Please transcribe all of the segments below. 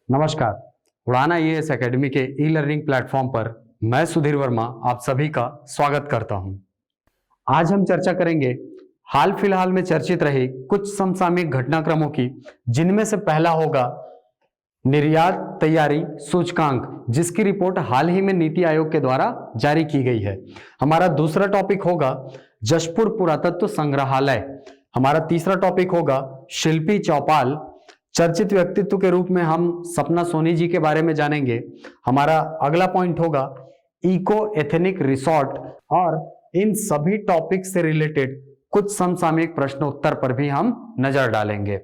नमस्कार। उड़ान IAS academy के ई लर्निंग प्लेटफॉर्म पर मैं सुधीर वर्मा आप सभी का स्वागत करता हूं। आज हम चर्चा करेंगे हाल फिलहाल में चर्चित रही कुछ समसामयिक घटनाक्रमों की, जिनमें से पहला होगा निर्यात तैयारी सूचकांक, जिसकी रिपोर्ट हाल ही में नीति आयोग के द्वारा जारी की गई है। हमारा दूसरा टॉपिक होगा जशपुर पुरातत्व संग्रहालय। हमारा तीसरा टॉपिक होगा शिल्पी चौपाल। चर्चित व्यक्तित्व के रूप में हम सपना सोनी जी के बारे में जानेंगे। हमारा अगला पॉइंट होगा इको एथेनिक रिसोर्ट, और इन सभी टॉपिक से रिलेटेड कुछ समसामयिक प्रश्न उत्तर पर भी हम नजर डालेंगे।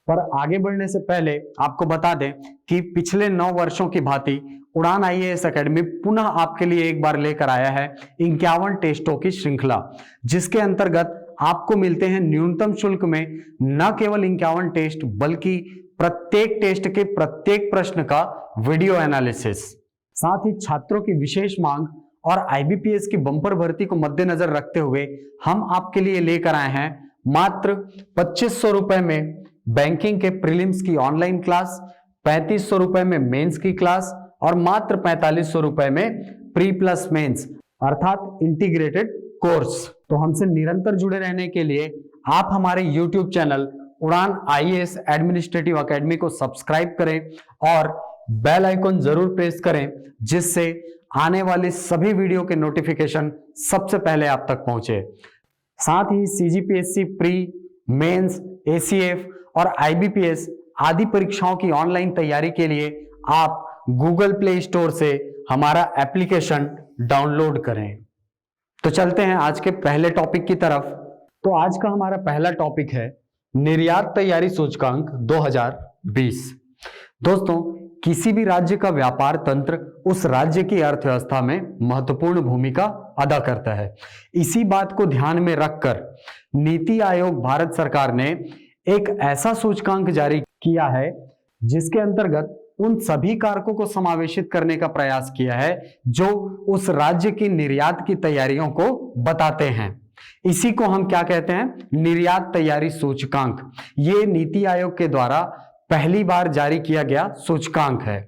पर आगे बढ़ने से पहले आपको बता दें कि पिछले 9 वर्षों की भांति उड़ान आईएएस एकेडमी पुनः आपके लिए एक बार लेकर आया है 51 टेस्टों की श्रृंखला, जिसके अंतर्गत आपको मिलते हैं न्यूनतम शुल्क में न केवल 51 टेस्ट बल्कि प्रत्येक टेस्ट के प्रत्येक प्रश्न का वीडियो एनालिसिस। साथ ही छात्रों की विशेष मांग और आईबीपीएस की बम्पर भर्ती को मद्देनजर रखते हुए हम आपके लिए लेकर आए हैं मात्र 2500 रुपए में बैंकिंग के प्रीलिम्स की ऑनलाइन क्लास, 3500 रुपए में मेंस की क्लास और मात्र 4500 रुपए में प्री प्लस मेंस अर्थात इंटीग्रेटेड कोर्स। तो हमसे निरंतर जुड़े रहने के लिए आप हमारे यूट्यूब चैनल उड़ान आईएएस एडमिनिस्ट्रेटिव एकेडमी को सब्सक्राइब करें और बेल आइकन जरूर प्रेस करें, जिससे आने वाले सभी वीडियो के नोटिफिकेशन सबसे पहले आप तक पहुंचे। साथ ही सीजीपीएससी प्री, मेंस, एसीएफ और आईबीपीएस आदि परीक्षाओं की ऑनलाइन तैयारी के लिए आप गूगल प्ले स्टोर से हमारा एप्लीकेशन डाउनलोड करें। तो चलते हैं आज के पहले टॉपिक की तरफ। तो आज का हमारा पहला टॉपिक है निर्यात तैयारी सूचकांक 2020। दोस्तों, किसी भी राज्य का व्यापार तंत्र उस राज्य की अर्थव्यवस्था में महत्वपूर्ण भूमिका अदा करता है। इसी बात को ध्यान में रखकर नीति आयोग भारत सरकार ने एक ऐसा सूचकांक जारी किया है जिसके अंतर्गत उन सभी कारकों को समावेशित करने का प्रयास किया है जो उस राज्य की निर्यात की तैयारियों को बताते हैं। इसी को हम क्या कहते हैं? निर्यात तैयारी सूचकांक। ये नीति आयोग के द्वारा पहली बार जारी किया गया सूचकांक है।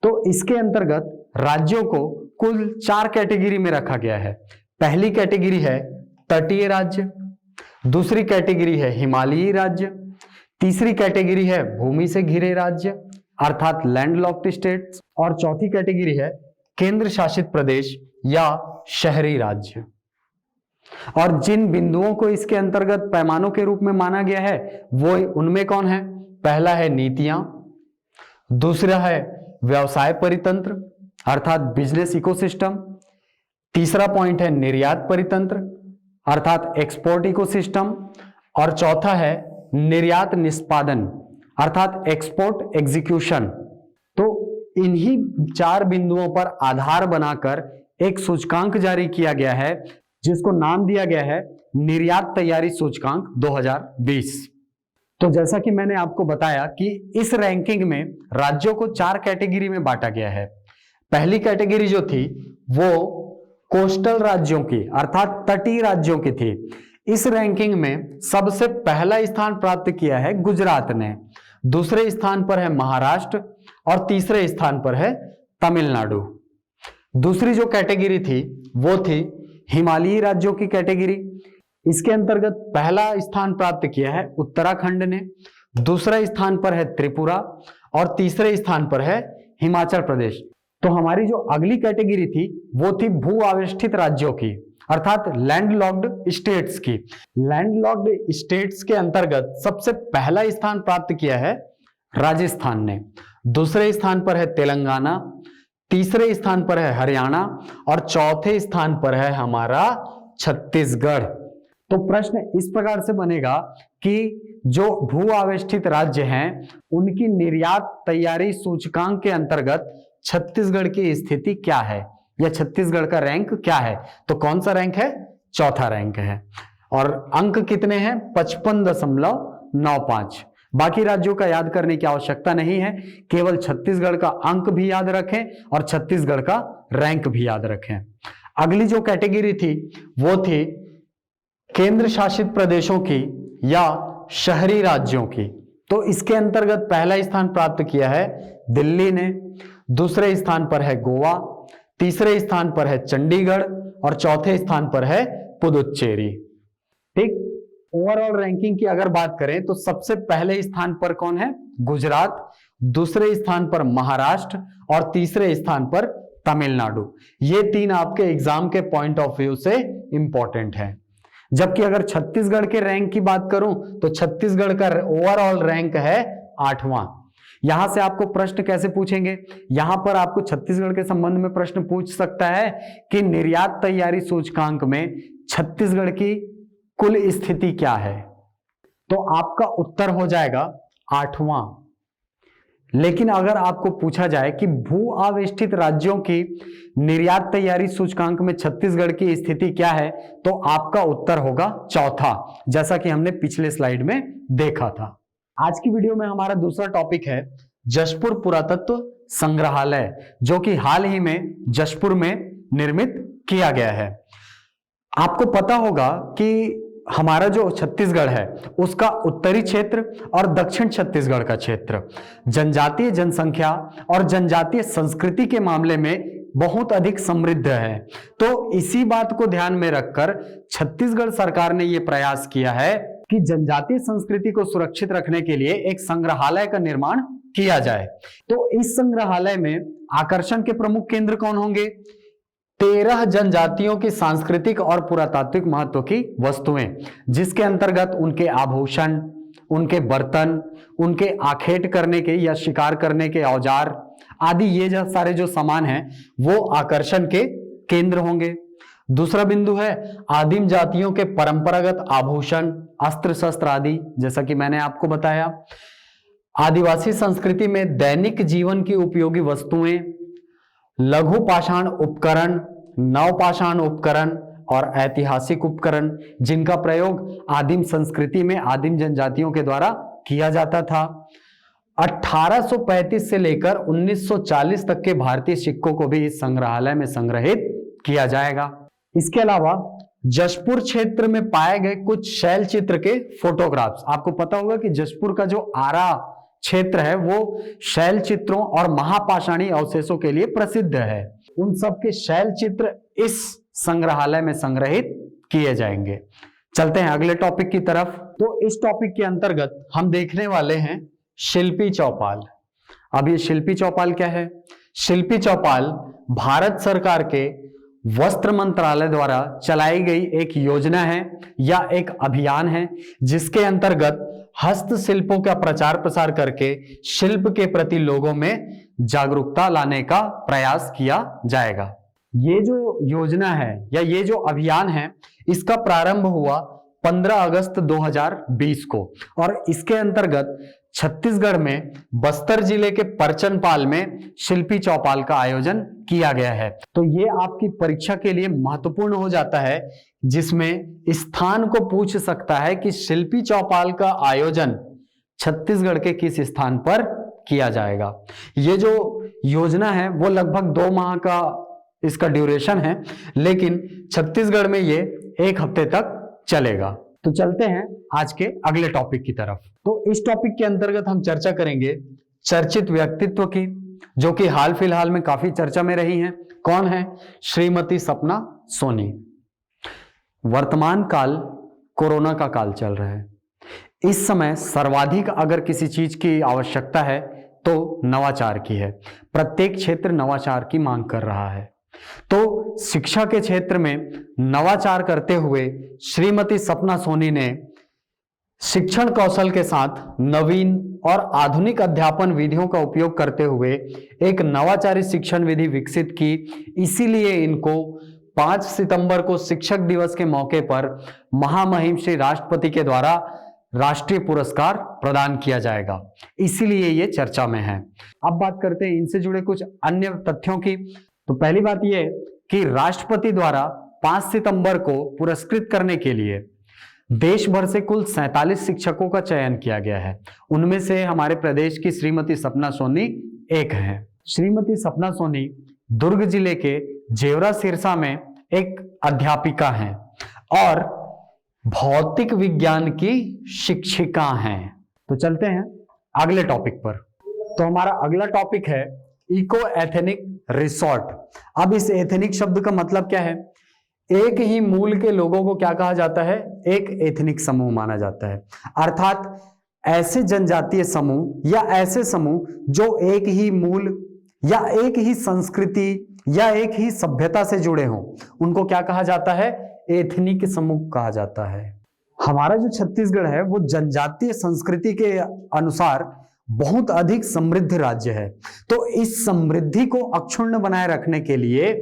तो इसके अंतर्गत राज्यों को कुल 4 कैटेगरी में रखा गया है। पहली कैटेगरी है तटीय राज्य, दूसरी कैटेगरी है हिमालयी राज्य, तीसरी कैटेगरी है भूमि से घिरे राज्य अर्थात लैंडलॉक्ड स्टेट्स, और चौथी कैटेगरी है केंद्र शासित प्रदेश या शहरी राज्य। और जिन बिंदुओं को इसके अंतर्गत पैमानों के रूप में माना गया है वो उनमें कौन है? पहला है नीतियां, दूसरा है व्यवसाय परितंत्र अर्थात बिजनेस इकोसिस्टम, तीसरा पॉइंट है निर्यात परितंत्र अर्थात एक्सपोर्ट इकोसिस्टम, और चौथा है निर्यात निष्पादन अर्थात एक्सपोर्ट एग्जीक्यूशन। तो इन्हीं 4 बिंदुओं पर आधार बनाकर एक सूचकांक जारी किया गया है जिसको नाम दिया गया है निर्यात तैयारी सूचकांक 2020। तो जैसा कि मैंने आपको बताया कि इस रैंकिंग में राज्यों को 4 कैटेगरी में बांटा गया है। पहली कैटेगरी जो थी वो कोस्टल राज्यों की अर्थात तटीय राज्यों की थी। इस रैंकिंग में सबसे पहला स्थान प्राप्त किया है गुजरात ने, दूसरे स्थान पर है महाराष्ट्र और तीसरे स्थान पर है तमिलनाडु। दूसरी जो कैटेगरी थी वो थी हिमालयी राज्यों की कैटेगरी। इसके अंतर्गत पहला स्थान प्राप्त किया है उत्तराखंड ने, दूसरा स्थान पर है त्रिपुरा और तीसरे स्थान पर है हिमाचल प्रदेश। तो हमारी जो अगली कैटेगरी थी वो थी भू आवेष्टित राज्यों की अर्थात लैंडलॉक्ड स्टेट्स की। लैंडलॉक्ड स्टेट्स के अंतर्गत सबसे पहला स्थान प्राप्त किया है राजस्थान ने, दूसरे स्थान पर है तेलंगाना, तीसरे स्थान पर है हरियाणा और चौथे स्थान पर है हमारा छत्तीसगढ़। तो प्रश्न इस प्रकार से बनेगा कि जो भू आवेष्टित राज्य हैं उनकी निर्यात तैयारी सूचकांक के अंतर्गत छत्तीसगढ़ की स्थिति क्या है या छत्तीसगढ़ का रैंक क्या है? तो कौन सा रैंक है? चौथा रैंक है। और अंक कितने हैं? 55.95। बाकी राज्यों का याद करने की आवश्यकता नहीं है, केवल छत्तीसगढ़ का अंक भी याद रखें और छत्तीसगढ़ का रैंक भी याद रखें। अगली जो कैटेगरी थी वो थी केंद्र शासित प्रदेशों की या शहरी राज्यों की। तो इसके अंतर्गत पहला स्थान प्राप्त किया है दिल्ली ने, दूसरे स्थान पर है गोवा, तीसरे स्थान पर है चंडीगढ़ और चौथे स्थान पर है पुदुचेरी। ठीक, ओवरऑल रैंकिंग की अगर बात करें तो सबसे पहले स्थान पर कौन है? गुजरात, दूसरे स्थान पर महाराष्ट्र और तीसरे स्थान पर तमिलनाडु। ये तीन आपके एग्जाम के पॉइंट ऑफ व्यू से इंपॉर्टेंट है। जबकि अगर छत्तीसगढ़ के रैंक की बात करूं तो छत्तीसगढ़ का ओवरऑल रैंक है 8वां। यहां से आपको प्रश्न कैसे पूछेंगे? यहां पर आपको छत्तीसगढ़ के संबंध में प्रश्न पूछ सकता है कि निर्यात तैयारी सूचकांक में छत्तीसगढ़ की कुल स्थिति क्या है, तो आपका उत्तर हो जाएगा 8वां। लेकिन अगर आपको पूछा जाए कि भू आवेष्टित राज्यों की निर्यात तैयारी सूचकांक में छत्तीसगढ़ की स्थिति क्या है, तो आपका उत्तर होगा चौथा, जैसा कि हमने पिछले स्लाइड में देखा था। आज की वीडियो में हमारा दूसरा टॉपिक है जशपुर पुरातत्व संग्रहालय, जो कि हाल ही में जशपुर में निर्मित किया गया है। आपको पता होगा कि हमारा जो छत्तीसगढ़ है उसका उत्तरी क्षेत्र और दक्षिण छत्तीसगढ़ का क्षेत्र जनजातीय जनसंख्या और जनजातीय संस्कृति के मामले में बहुत अधिक समृद्ध है। तो इसी बात को ध्यान में रखकर छत्तीसगढ़ सरकार ने यह प्रयास किया है कि जनजातीय संस्कृति को सुरक्षित रखने के लिए एक संग्रहालय का निर्माण किया जाए। तो इस संग्रहालय में आकर्षण के प्रमुख केंद्र कौन होंगे? 13 जनजातियों की सांस्कृतिक और पुरातात्विक महत्व की वस्तुएं, जिसके अंतर्गत उनके आभूषण, उनके बर्तन, उनके आखेट करने के या शिकार करने के औजार आदि ये जो सारे जो सामान हैं वो आकर्षण के केंद्र होंगे। दूसरा बिंदु है आदिम जातियों के परंपरागत आभूषण, अस्त्र शस्त्र आदि, जैसा कि मैंने आपको बताया। आदिवासी संस्कृति में दैनिक जीवन की उपयोगी वस्तुएं, लघु पाषाण उपकरण, नवपाषाण उपकरण और ऐतिहासिक उपकरण, जिनका प्रयोग आदिम संस्कृति में आदिम जनजातियों के द्वारा किया जाता था। 1835 से लेकर 1940 तक के भारतीय सिक्कों को भी इस संग्रहालय में संग्रहित किया जाएगा। इसके अलावा जशपुर क्षेत्र में पाए गए कुछ शैल चित्र के फोटोग्राफ्स, आपको पता होगा कि जशपुर का जो आरा क्षेत्र है वो शैल चित्रों और महापाषाणी अवशेषों के लिए प्रसिद्ध है। उन सब के शैल चित्र इस संग्रहालय में संग्रहित किए जाएंगे। चलते हैं अगले टॉपिक की तरफ। तो इस टॉपिक के अंतर्गत हम देखने वाले हैं शिल्पी चौपाल। अब ये शिल्पी चौपाल क्या है? शिल्पी चौपाल भारत सरकार के वस्त्र मंत्रालय द्वारा चलाई गई एक योजना है या एक अभियान है, जिसके अंतर्गत हस्तशिल्पों का प्रचार प्रसार करके शिल्प के प्रति लोगों में जागरूकता लाने का प्रयास किया जाएगा। ये जो योजना है या ये जो अभियान है, इसका प्रारंभ हुआ 15 अगस्त 2020 को और इसके अंतर्गत छत्तीसगढ़ में बस्तर जिले के परचनपाल में शिल्पी चौपाल का आयोजन किया गया है। तो ये आपकी परीक्षा के लिए महत्वपूर्ण हो जाता है, जिसमें स्थान को पूछ सकता है कि शिल्पी चौपाल का आयोजन छत्तीसगढ़ के किस स्थान पर किया जाएगा। ये जो योजना है वो लगभग 2 माह का इसका ड्यूरेशन है, लेकिन छत्तीसगढ़ में ये 1 हफ्ते तक चलेगा। तो चलते हैं आज के अगले टॉपिक की तरफ। तो इस टॉपिक के अंतर्गत हम चर्चा करेंगे चर्चित व्यक्तित्व की, जो कि हाल फिलहाल में काफी चर्चा में रही हैं। कौन है? श्रीमती सपना सोनी। वर्तमान काल कोरोना का काल चल रहा है। इस समय सर्वाधिक अगर किसी चीज की आवश्यकता है तो नवाचार की है। प्रत्येक क्षेत्र नवाचार की मांग कर रहा है। तो शिक्षा के क्षेत्र में नवाचार करते हुए श्रीमती सपना सोनी ने शिक्षण कौशल के साथ नवीन और आधुनिक अध्यापन विधियों का उपयोग करते हुए एक नवाचारी शिक्षण विधि विकसित की। इसीलिए इनको 5 सितंबर को शिक्षक दिवस के मौके पर महामहिम श्री राष्ट्रपति के द्वारा राष्ट्रीय पुरस्कार प्रदान किया जाएगा। इसीलिए ये चर्चा में है। अब बात करते हैं इनसे जुड़े कुछ अन्य तथ्यों की। तो पहली बात यह कि राष्ट्रपति द्वारा 5 सितंबर को पुरस्कृत करने के लिए देश भर से कुल 47 शिक्षकों का चयन किया गया है। उनमें से हमारे प्रदेश की श्रीमती सपना सोनी एक हैं। श्रीमती सपना सोनी दुर्ग जिले के जेवरा सिरसा में एक अध्यापिका हैं और भौतिक विज्ञान की शिक्षिका हैं। तो चलते हैं अगले टॉपिक पर। तो हमारा अगला टॉपिक है इको एथेनिक रिसोर्ट। अब इस एथेनिक शब्द का मतलब क्या है? एक ही मूल के लोगों को क्या कहा जाता है? एक एथनिक समूह माना जाता है। अर्थात ऐसे जनजातीय समूह या ऐसे समूह जो एक ही मूल या एक ही संस्कृति या एक ही सभ्यता से जुड़े हों, उनको क्या कहा जाता है? एथनिक समूह कहा जाता है। हमारा जो छत्तीसगढ़ है वो जनजातीय संस्कृति के अनुसार बहुत अधिक समृद्ध राज्य है। तो इस समृद्धि को अक्षुण्ण बनाए रखने के लिए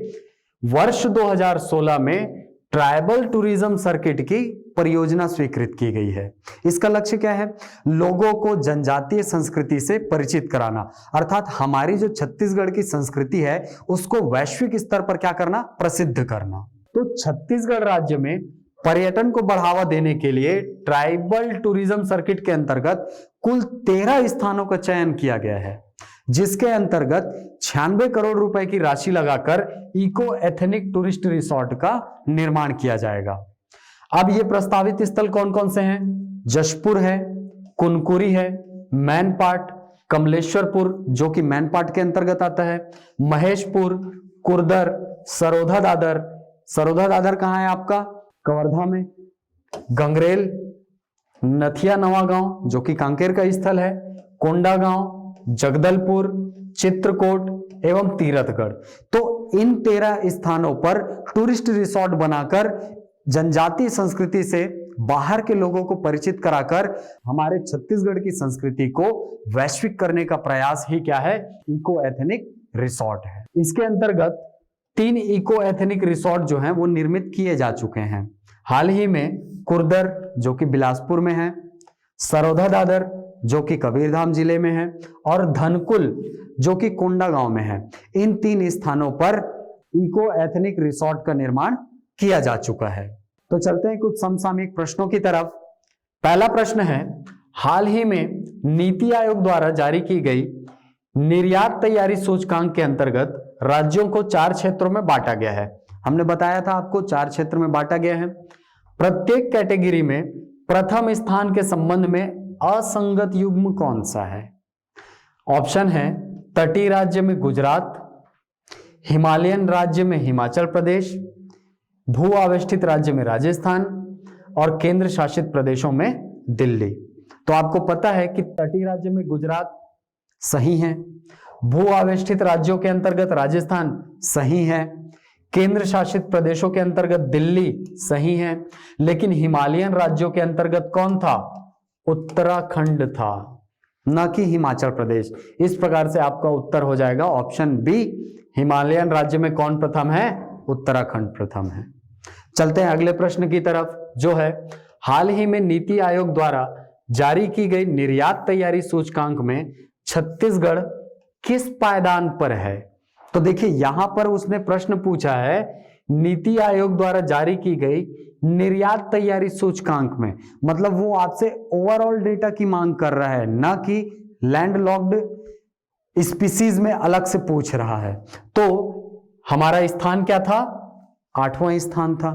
वर्ष 2016 में ट्राइबल टूरिज्म सर्किट की परियोजना स्वीकृत की गई है। इसका लक्ष्य क्या है? लोगों को जनजातीय संस्कृति से परिचित कराना, अर्थात हमारी जो छत्तीसगढ़ की संस्कृति है उसको वैश्विक स्तर पर क्या करना? प्रसिद्ध करना। तो छत्तीसगढ़ राज्य में पर्यटन को बढ़ावा देने के लिए ट्राइबल टूरिज्म सर्किट के अंतर्गत कुल 13 स्थानों का चयन किया गया है, जिसके अंतर्गत 96 करोड़ रुपए की राशि लगाकर इको एथेनिक टूरिस्ट रिसोर्ट का निर्माण किया जाएगा। अब ये प्रस्तावित स्थल कौन कौन से हैं? जशपुर है, कुनकुरी है, मैनपाट, कमलेश्वरपुर जो कि मैनपाट के अंतर्गत आता है, महेशपुर, कुर्दर, सरोधा दादर। सरोधा दादर कहाँ है आपका? कवर्धा में, गंगरेल, नथिया नवा गांव जो कि कांकेर का स्थल है, कोंडागांव, जगदलपुर, चित्रकोट एवं तीरथगढ़। तो इन 13 स्थानों पर टूरिस्ट रिसोर्ट बनाकर जनजातीय संस्कृति से बाहर के लोगों को परिचित कराकर हमारे छत्तीसगढ़ की संस्कृति को वैश्विक करने का प्रयास ही क्या है? इको एथेनिक रिसोर्ट है। इसके अंतर्गत 3 इको एथेनिक रिसोर्ट जो हैं वो निर्मित किए जा चुके हैं। हाल ही में कुर्दर जो कि बिलासपुर में है, सरोधा दादर जो कि कबीरधाम जिले में है और धनकुल जो कि कोंडागांव में है। इन 3 स्थानों पर इको एथेनिक रिसोर्ट का निर्माण किया जा चुका है। तो चलते हैं कुछ समसामयिक प्रश्नों की तरफ। पहला प्रश्न है, हाल ही में नीति आयोग द्वारा जारी की गई निर्यात तैयारी सूचकांक के अंतर्गत राज्यों को 4 क्षेत्रों में बांटा गया है। हमने बताया था आपको 4 क्षेत्र में बांटा गया है। प्रत्येक कैटेगरी में प्रथम स्थान के संबंध में असंगत युग्म कौन सा है? ऑप्शन है तटीय राज्य में गुजरात, हिमालयन राज्य में हिमाचल प्रदेश, भू आवेष्टित राज्य में राजस्थान और केंद्र शासित प्रदेशों में दिल्ली। तो आपको पता है कि तटीय राज्य में गुजरात सही है, भू आवेष्टित राज्यों के अंतर्गत राजस्थान सही है, केंद्र शासित प्रदेशों के अंतर्गत दिल्ली सही है, लेकिन हिमालयन राज्यों के अंतर्गत कौन था? उत्तराखंड था, न कि हिमाचल प्रदेश। इस प्रकार से आपका उत्तर हो जाएगा ऑप्शन बी। हिमालयन राज्य में कौन प्रथम है? उत्तराखंड प्रथम है। चलते हैं अगले प्रश्न की तरफ जो है, हाल ही में नीति आयोग द्वारा जारी की गई निर्यात तैयारी सूचकांक में छत्तीसगढ़ किस पायदान पर है? तो देखिए यहां पर उसने प्रश्न पूछा है नीति आयोग द्वारा जारी की गई निर्यात तैयारी सूचकांक में, मतलब वो आपसे ओवरऑल डेटा की मांग कर रहा है, ना कि लैंडलॉक्ड स्पीसीज में अलग से पूछ रहा है। तो हमारा स्थान क्या था? 8वां स्थान था।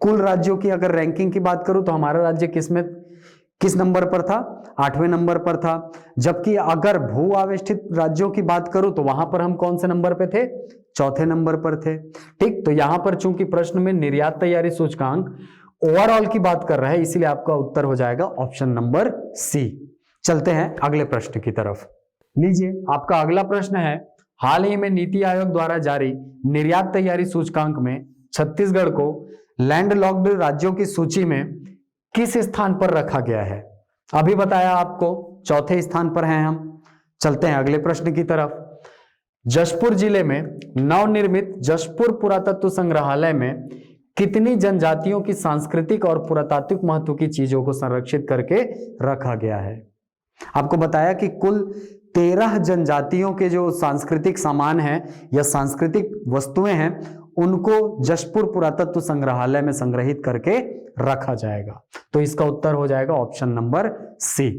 कुल राज्यों की अगर रैंकिंग की बात करूं तो हमारा राज्य किस नंबर पर था? 8वें नंबर पर था। जबकि अगर भू आवेष्टित राज्यों की बात करूं तो वहां पर हम कौन से नंबर पे थे? 4थे नंबर पर थे। ठीक, तो यहां पर चूंकि प्रश्न में निर्यात तैयारी सूचकांक ओवरऑल की बात कर रहा है, इसीलिए आपका उत्तर हो जाएगा ऑप्शन नंबर सी। चलते हैं अगले प्रश्न की तरफ। लीजिए आपका अगला प्रश्न है, हाल ही में नीति आयोग द्वारा जारी निर्यात तैयारी सूचकांक में छत्तीसगढ़ को लैंडलॉक्ड राज्यों की सूची में किस स्थान पर रखा गया है? अभी बताया आपको 4थे स्थान पर हैं हम। चलते हैं अगले प्रश्न की तरफ। जशपुर जिले में नवनिर्मित जशपुर पुरातत्व संग्रहालय में कितनी जनजातियों की सांस्कृतिक और पुरातात्विक महत्व की चीजों को संरक्षित करके रखा गया है? आपको बताया कि कुल 13 जनजातियों के जो सांस्कृतिक सामान हैं या सांस्कृतिक वस्तुएं हैं उनको जशपुर पुरातत्व संग्रहालय में संग्रहित करके रखा जाएगा। तो इसका उत्तर हो जाएगा ऑप्शन नंबर सी।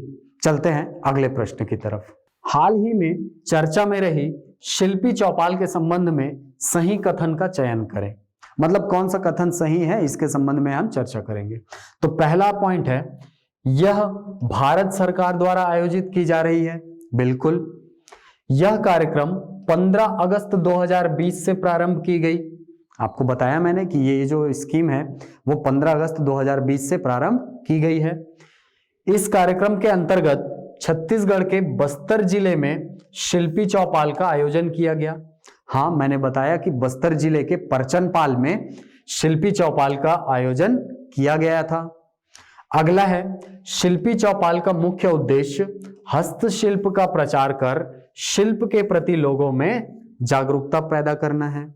चलते हैं अगले प्रश्न की तरफ। हाल ही में चर्चा में रही शिल्पी चौपाल के संबंध में सही कथन का चयन करें। मतलब कौन सा कथन सही है इसके संबंध में हम चर्चा करेंगे। तो पहला पॉइंट है, यह भारत सरकार द्वारा आयोजित की जा रही है? बिल्कुल। यह कार्यक्रम 15 अगस्त 2020 से प्रारंभ की गई। आपको बताया मैंने कि ये जो स्कीम है वो 15 अगस्त 2020 से प्रारंभ की गई है। इस कार्यक्रम के अंतर्गत छत्तीसगढ़ के बस्तर जिले में शिल्पी चौपाल का आयोजन किया गया। हाँ, मैंने बताया कि बस्तर जिले के परचनपाल में शिल्पी चौपाल का आयोजन किया गया था। अगला है, शिल्पी चौपाल का मुख्य उद्देश्य हस्तशिल्प का प्रचार कर शिल्प के प्रति लोगों में जागरूकता पैदा करना है।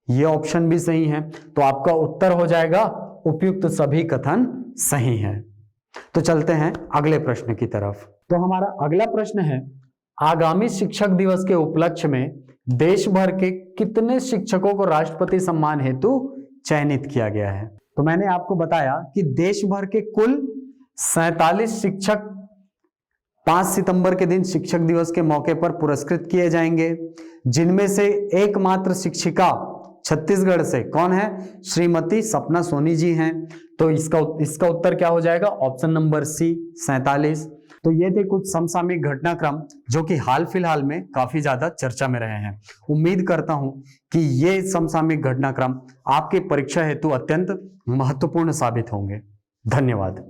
यह ऑप्शन भी सही है, तो आपका उत्तर हो जाएगा उपयुक्त सभी कथन सही है। तो चलते हैं अगले प्रश्न की तरफ। तो हमारा अगला प्रश्न है, आगामी शिक्षक दिवस के उपलक्ष्य में देश भर के कितने शिक्षकों को राष्ट्रपति सम्मान हेतु चयनित किया गया है? तो मैंने आपको बताया कि देश भर के कुल 47 शिक्षक 5 सितंबर के दिन शिक्षक दिवस के मौके पर पुरस्कृत किए जाएंगे, जिनमें से एकमात्र शिक्षिका छत्तीसगढ़ से कौन है? श्रीमती सपना सोनी जी हैं। तो इसका उत्तर क्या हो जाएगा? Option number C, 47। तो ये थे कुछ समसामयिक घटनाक्रम जो कि हाल फिलहाल में काफी ज्यादा चर्चा में रहे हैं। उम्मीद करता हूं कि ये समसामयिक घटनाक्रम आपके परीक्षा हेतु अत्यंत महत्वपूर्ण साबित होंगे। धन्यवाद।